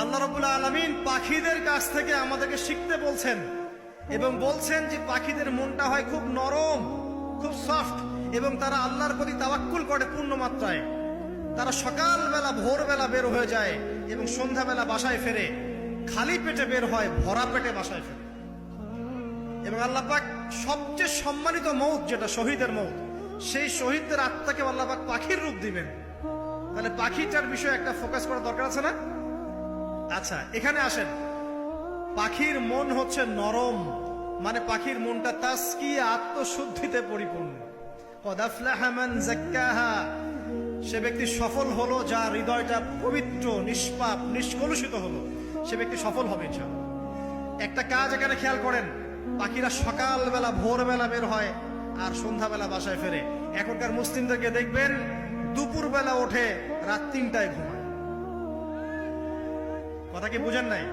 আল্লাহ রাব্বুল আলামিন পাখিদের কাছ থেকে আমাদেরকে শিখতে বলছেন এবং বলছেন যে পাখিদের মনটা হয় খুব নরম, খুব সফট, এবং তারা আল্লাহর প্রতি তাওয়াক্কুল করে পূর্ণ মাত্রায়। তারা সকালবেলা ভোরবেলা বের হয়ে যায় এবং সন্ধ্যাবেলা বাসায় ফেরে। খালি পেটে বের হয়, ভরা পেটে বাসায় ফেরে। এবং আল্লাহ পাক সবচেয়ে সম্মানিত মৌত যেটা শহীদের মৌত, সেই শহীদদের আত্মাকে আল্লাহ পাক পাখির রূপ দিবেন। তাহলে পাখিটার বিষয়ে একটা ফোকাস করা দরকার আছে না? আচ্ছা, এখানে আসেন। পাখির মন হচ্ছে নরম, মানে পাখির মনটা তাসকিয়া, আত্মশুদ্ধিতে পরিপূর্ণ। কদ আফলাহা মান যাক্কাহা, সে ব্যক্তি সফল হলো যার হৃদয়টা পবিত্র, নিষ্পাপ, নিষ্কলুষিত হলো। সে ব্যক্তি সফল হবে ইনশাআল্লাহ। একটা কাজ এখানে খেয়াল করেন, পাখিরা সকালবেলা ভোরবেলা বের হয় আর সন্ধ্যাবেলা বাসায় ফেরে। এখনকার মুসলিমদেরকে দেখবেন দুপুরবেলা ওঠে, রাত 3টায় ঘুমায়। কথা কি বুঝেন নাই?